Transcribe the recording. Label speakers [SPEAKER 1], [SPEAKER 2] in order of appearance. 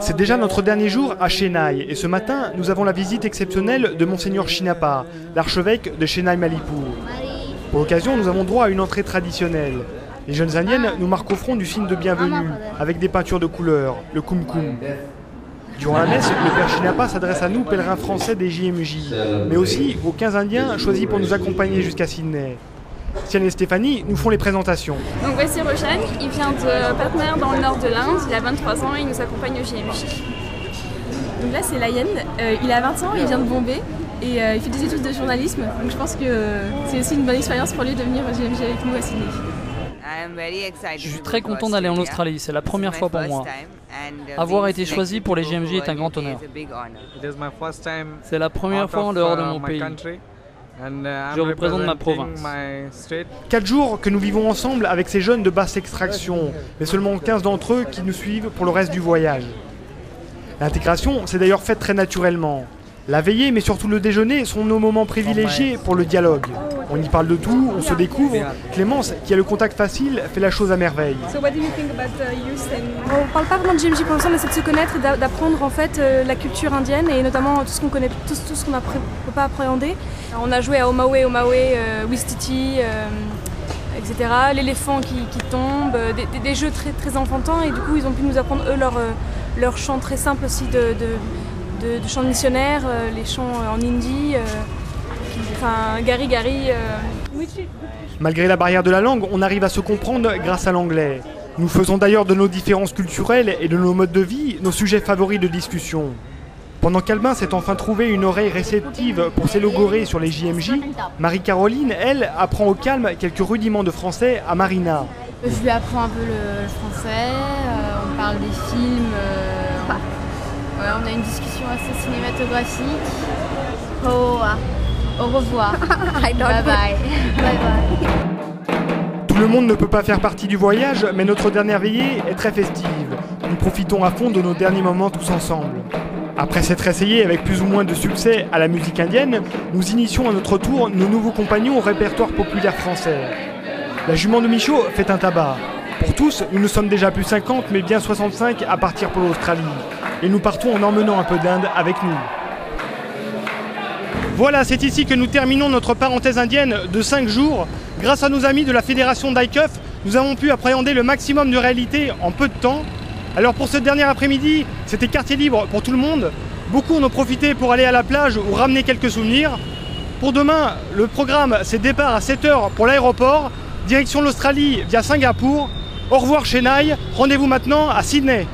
[SPEAKER 1] C'est déjà notre dernier jour à Chennai et ce matin, nous avons la visite exceptionnelle de Monseigneur Shinapa, l'archevêque de Chennai-Malipour. Pour l'occasion, nous avons droit à une entrée traditionnelle. Les jeunes indiennes nous marquent au front du signe de bienvenue, avec des peintures de couleur, le kumkum. Durant la messe, le père Shinapa s'adresse à nous, pèlerins français des JMJ, mais aussi aux 15 Indiens choisis pour nous accompagner jusqu'à Sydney. Sian et Stéphanie nous font les présentations.
[SPEAKER 2] Donc voici Roshan, il vient de Patna dans le nord de l'Inde, il a 23 ans et il nous accompagne au JMJ. Donc là c'est Layan, il a 20 ans, il vient de Bombay et il fait des études de journalisme, donc je pense que c'est aussi une bonne expérience pour lui de venir au JMJ avec nous à Sydney.
[SPEAKER 3] Je suis très content d'aller en Australie, c'est la première fois pour moi. Avoir été choisi pour les JMJ est un grand honneur. C'est la première fois en dehors de mon pays. Je représente ma province.
[SPEAKER 1] 4 jours que nous vivons ensemble avec ces jeunes de basse extraction, mais seulement 15 d'entre eux qui nous suivent pour le reste du voyage. L'intégration s'est d'ailleurs faite très naturellement. La veillée, mais surtout le déjeuner, sont nos moments privilégiés pour le dialogue. On y parle de tout, on se découvre. Clémence, qui a le contact facile, fait la chose à merveille.
[SPEAKER 2] So what do you think about youth and...
[SPEAKER 4] On parle pas vraiment de JMJ pour l'instant, mais c'est de se connaître et d'apprendre en fait la culture indienne et notamment tout ce qu'on connaît, tout ce qu'on ne peut pas appréhender. On a joué à Omawe, Wistiti, etc. L'éléphant qui tombe, des jeux très, très enfantins et du coup ils ont pu nous apprendre eux leur chant très simple aussi de chants missionnaires, les chants en hindi, enfin Gari Gari.
[SPEAKER 1] Malgré la barrière de la langue, on arrive à se comprendre grâce à l'anglais. Nous faisons d'ailleurs de nos différences culturelles et de nos modes de vie nos sujets favoris de discussion. Pendant qu'Albin s'est enfin trouvé une oreille réceptive pour s'élogorer sur les JMJ, Marie-Caroline, elle, apprend au calme quelques rudiments de français à Marina.
[SPEAKER 5] Je lui apprends un peu le français, on parle des films, ouais, on a une discussion assez cinématographique. Au revoir. Bye bye. Bye bye.
[SPEAKER 1] Tout le monde ne peut pas faire partie du voyage, mais notre dernière veillée est très festive. Nous profitons à fond de nos derniers moments tous ensemble. Après s'être essayés avec plus ou moins de succès à la musique indienne, nous initions à notre tour nos nouveaux compagnons au répertoire populaire français. La jument de Michaud fait un tabac. Pour tous, nous ne sommes déjà plus 50, mais bien 65 à partir pour l'Australie. Et nous partons en emmenant un peu d'Inde avec nous. Voilà, c'est ici que nous terminons notre parenthèse indienne de 5 jours. Grâce à nos amis de la fédération d'ICUF, nous avons pu appréhender le maximum de réalité en peu de temps. Alors pour ce dernier après-midi, c'était quartier libre pour tout le monde. Beaucoup en ont profité pour aller à la plage ou ramener quelques souvenirs. Pour demain, le programme, c'est départ à 7 h pour l'aéroport, direction l'Australie via Singapour. Au revoir Chennai, rendez-vous maintenant à Sydney.